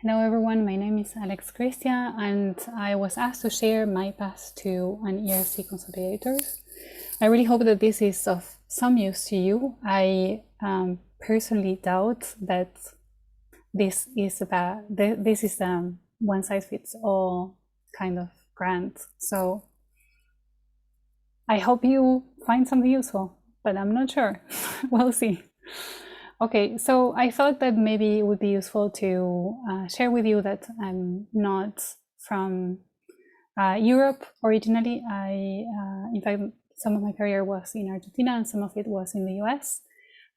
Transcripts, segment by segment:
Hello everyone, my name is Alex Cristia and I was asked to share my path to an ERC consolidator. I really hope that this is of some use to you. I personally doubt that this is one size fits all kind of grant. So I hope you find something useful, but I'm not sure. We'll see. Okay, so I thought that maybe it would be useful to share with you that I'm not from Europe originally. In fact, some of my career was in Argentina and some of it was in the US.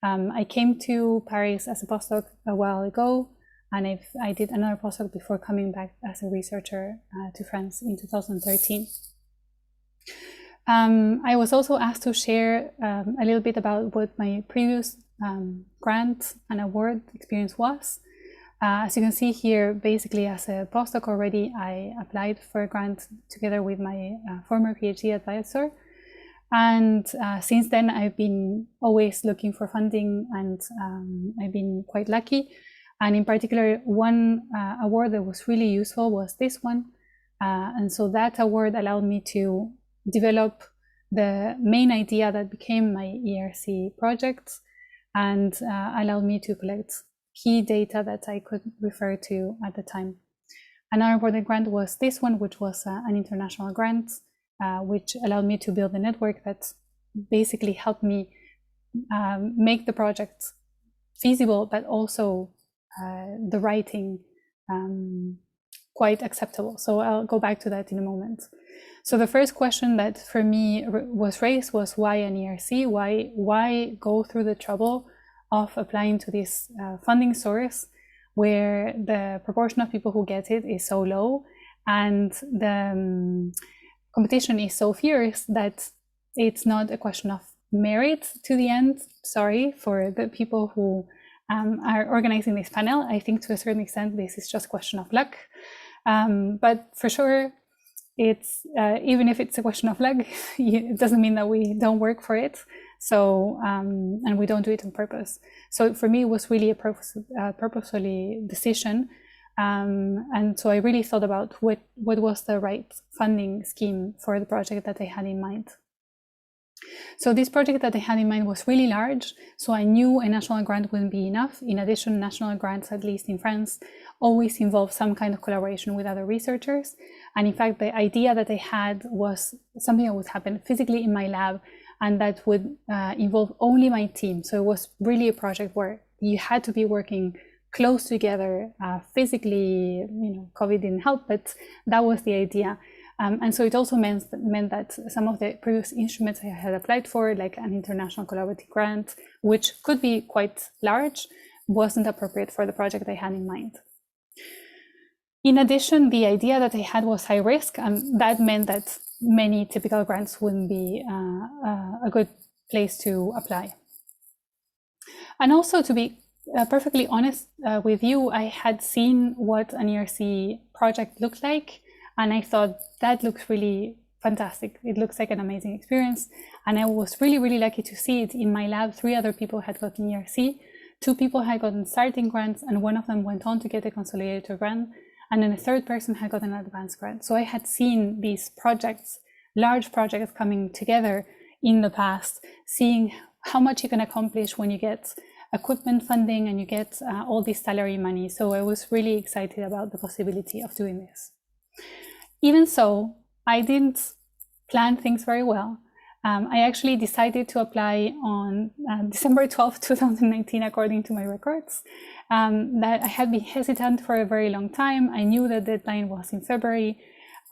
I came to Paris as a postdoc a while ago, and I did another postdoc before coming back as a researcher to France in 2013. I was also asked to share a little bit about what my previous grant and award experience was. As you can see here, basically as a postdoc already, I applied for a grant together with my former PhD advisor. And since then, I've been always looking for funding, and I've been quite lucky. And in particular, one award that was really useful was this one. And so that award allowed me to develop the main idea that became my ERC project, and allowed me to collect key data that I could refer to at the time. Another important grant was this one, which was an international grant, which allowed me to build a network that basically helped me make the project feasible, but also the writing quite acceptable. So I'll go back to that in a moment. So the first question that for me was raised was, why an ERC? Why go through the trouble of applying to this funding source where the proportion of people who get it is so low and the competition is so fierce that it's not a question of merit to the end? Sorry for the people who are organizing this panel. I think to a certain extent this is just a question of luck. But for sure, it's even if it's a question of luck, it doesn't mean that we don't work for it. So and we don't do it on purpose. So for me, it was really a purposefully decision, and so I really thought about what was the right funding scheme for the project that I had in mind. So this project that I had in mind was really large, so I knew a national grant wouldn't be enough. In addition, national grants, at least in France, always involve some kind of collaboration with other researchers. And in fact, the idea that I had was something that would happen physically in my lab, and that would involve only my team. So it was really a project where you had to be working close together physically. COVID didn't help, but that was the idea. And so it also meant that some of the previous instruments I had applied for, like an international collaborative grant, which could be quite large, wasn't appropriate for the project I had in mind. In addition, the idea that I had was high risk, and that meant that many typical grants wouldn't be a good place to apply. And also, to be perfectly honest with you, I had seen what an ERC project looked like, and I thought that looks really fantastic. It looks like an amazing experience. And I was really, really lucky to see it in my lab. 3 other people had gotten ERC, 2 people had gotten starting grants, and one of them went on to get a consolidator grant. And then a 3rd person had gotten an advanced grant. So I had seen these projects, large projects coming together in the past, seeing how much you can accomplish when you get equipment funding and you get all this salary money. So I was really excited about the possibility of doing this. Even so, I didn't plan things very well. I actually decided to apply on December 12, 2019, according to my records. That I had been hesitant for a very long time. I knew the deadline was in February,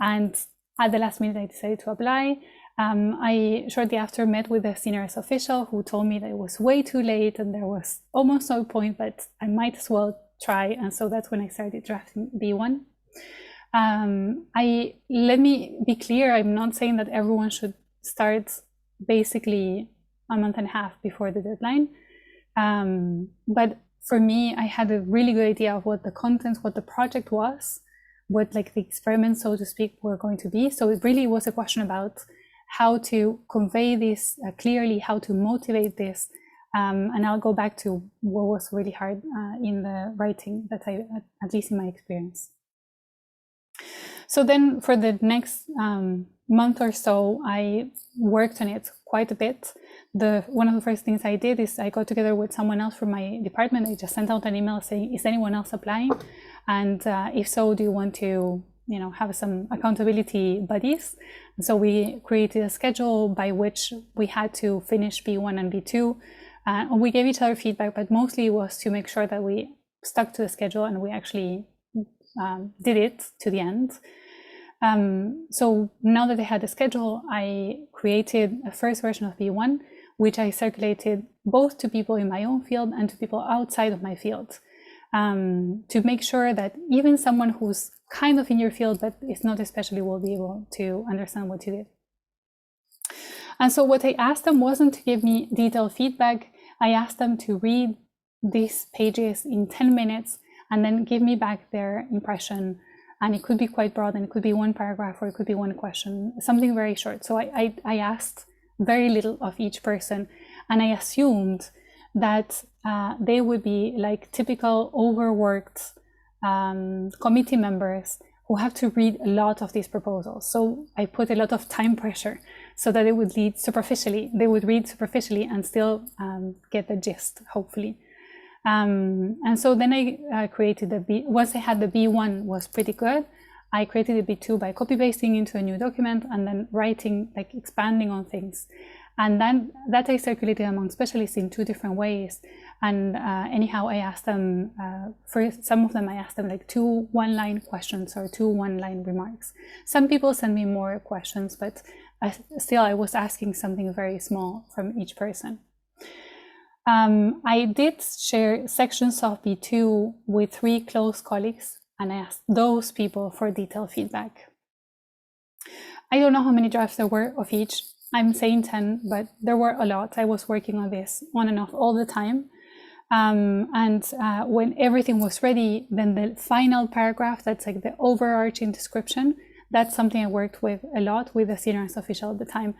and at the last minute I decided to apply. I shortly after met with a senior official who told me that it was way too late and there was almost no point, but I might as well try. And so that's when I started drafting B1. Let me be clear, I'm not saying that everyone should start basically a month and a half before the deadline. But for me, I had a really good idea of what the contents, what the project was, what like the experiments, so to speak, were going to be. So it really was a question about how to convey this clearly, how to motivate this, And I'll go back to what was really hard in the writing, that at least in my experience. So then for the next month or so, I worked on it quite a bit. One of the first things I did is I got together with someone else from my department. I just sent out an email saying, is anyone else applying? And if so, do you want to have some accountability buddies? And so we created a schedule by which we had to finish B1 and B2. And we gave each other feedback, but mostly it was to make sure that we stuck to the schedule and we actually did it to the end. So now that I had the schedule, I created a first version of B1, which I circulated both to people in my own field and to people outside of my field, to make sure that even someone who's kind of in your field but is not especially will be able to understand what you did. And so what I asked them wasn't to give me detailed feedback. I asked them to read these pages in 10 minutes and then give me back their impression. And it could be quite broad, and it could be one paragraph, or it could be one question, something very short. So I asked very little of each person, and I assumed that they would be like typical overworked committee members who have to read a lot of these proposals. So I put a lot of time pressure so that it would read superficially. They would read superficially and still get the gist, hopefully. And so then I created the once I had the B1 was pretty good, I created a B2 by copy pasting into a new document and then writing, like expanding on things. And then that I circulated among specialists in 2 different ways. And anyhow, I asked them, for some of them, I asked them like 2 one-line questions or 2 one-line remarks. Some people send me more questions, but still I was asking something very small from each person. I did share sections of B2 with 3 close colleagues, and I asked those people for detailed feedback. I don't know how many drafts there were of each. I'm saying 10, but there were a lot. I was working on this on and off all the time. When everything was ready, then the final paragraph, that's like the overarching description, that's something I worked with a lot with the senior official at the time.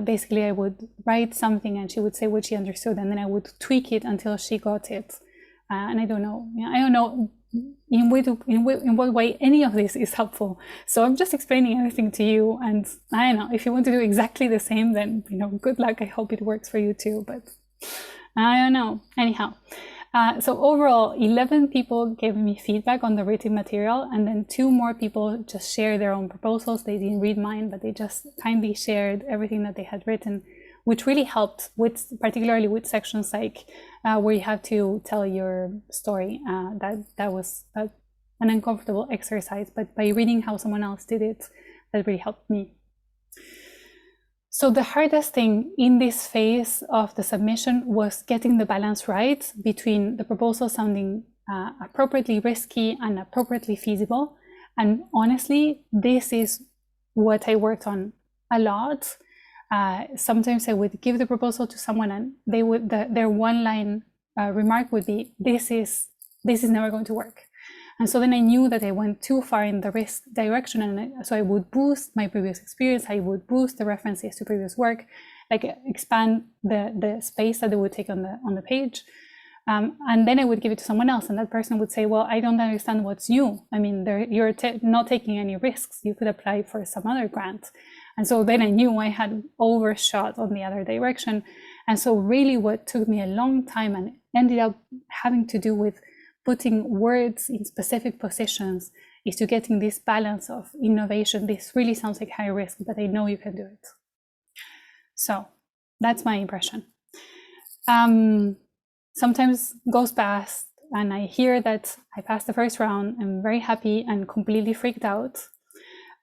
Basically, I would write something and she would say what she understood, and then I would tweak it until she got it. And I don't know in what way any of this is helpful. So I'm just explaining everything to you, and I don't know, if you want to do exactly the same, then good luck. I hope it works for you too, but I don't know. Anyhow, so overall 11 people gave me feedback on the written material, and then 2 more people just shared their own proposals. They didn't read mine, but they just kindly shared everything that they had written, which really helped particularly with sections like where you have to tell your story. That was an uncomfortable exercise, but by reading how someone else did it, that really helped me. So the hardest thing in this phase of the submission was getting the balance right between the proposal sounding appropriately risky and appropriately feasible. And honestly, this is what I worked on a lot. Sometimes I would give the proposal to someone and they would their one-line remark would be, this is never going to work. And so then I knew that I went too far in the risk direction, and so I would boost my previous experience, I would boost the references to previous work, like expand the space that they would take on the page. And then I would give it to someone else, and that person would say, well, I don't understand what's new. I mean, you're not taking any risks. You could apply for some other grant. And so then I knew I had overshot on the other direction. And so really what took me a long time and ended up having to do with putting words in specific positions is to getting this balance of innovation. This really sounds like high risk, but I know you can do it. So that's my impression. Sometimes goes past and I hear that I passed the first round. I'm very happy and completely freaked out.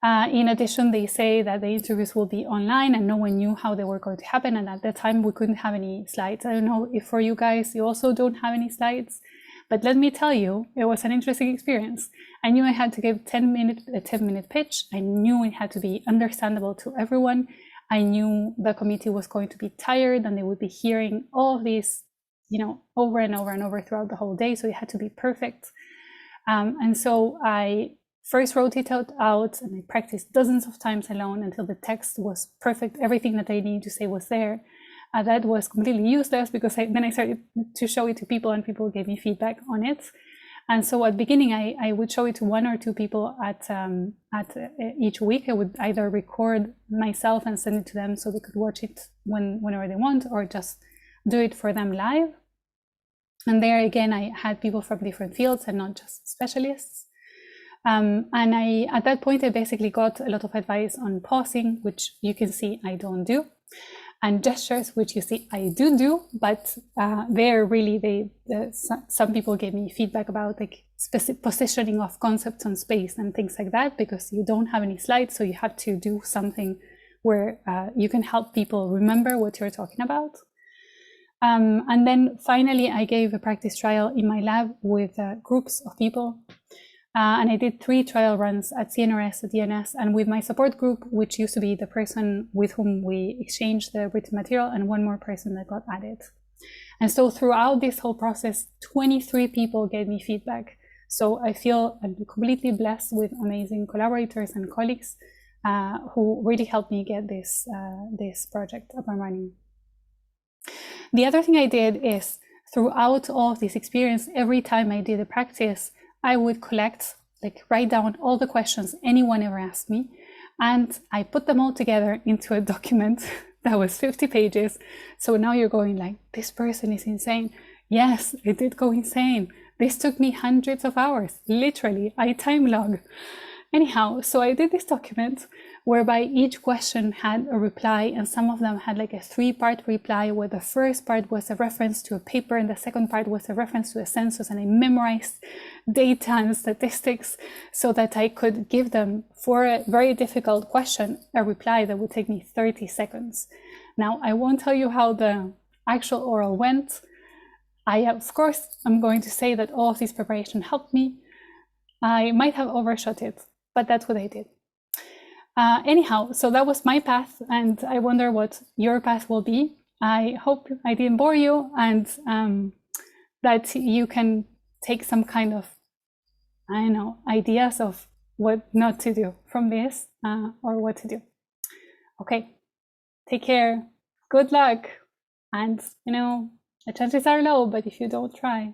In addition, they say that the interviews will be online and no one knew how they were going to happen. And at that time, we couldn't have any slides. I don't know if for you guys, you also don't have any slides. But let me tell you, it was an interesting experience. I knew I had to give a 10-minute pitch. I knew it had to be understandable to everyone. I knew the committee was going to be tired and they would be hearing all of these, over and over and over throughout the whole day. So it had to be perfect. And so I first wrote it out and I practiced dozens of times alone until the text was perfect. Everything that I needed to say was there. That was completely useless because then I started to show it to people and people gave me feedback on it. And so at the beginning, I would show it to 1 or 2 people at each week. I would either record myself and send it to them so they could watch it whenever they want, or just do it for them live. And there again, I had people from different fields and not just specialists. And at that point, I basically got a lot of advice on pausing, which you can see I don't do, and gestures, which you see I do, but there really some people gave me feedback about like specific positioning of concepts on space and things like that, because you don't have any slides, so you have to do something where you can help people remember what you're talking about. And then finally, I gave a practice trial in my lab with groups of people. And I did 3 trial runs at CNRS, at DNS, and with my support group, which used to be the person with whom we exchanged the written material, and 1 more person that got added. And so throughout this whole process, 23 people gave me feedback. So I feel I'm completely blessed with amazing collaborators and colleagues who really helped me get this project up and running. The other thing I did is, throughout all of this experience, every time I did a practice, I would collect, like write down all the questions anyone ever asked me, and I put them all together into a document that was 50 pages. So now you're going like, this person is insane. Yes, I did go insane. This took me hundreds of hours, literally, I time log. Anyhow, so I did this document whereby each question had a reply, and some of them had like a 3-part reply, where the first part was a reference to a paper and the second part was a reference to a census, and I memorized data and statistics so that I could give them, for a very difficult question, a reply that would take me 30 seconds. Now, I won't tell you how the actual oral went. Of course, I'm going to say that all of this preparation helped me. I might have overshot it, but that's what I did. Anyhow, so that was my path, and I wonder what your path will be. I hope I didn't bore you, and that you can take some kind of, I don't know, ideas of what not to do from this, or what to do. Okay, take care, good luck, and the chances are low, but if you don't try,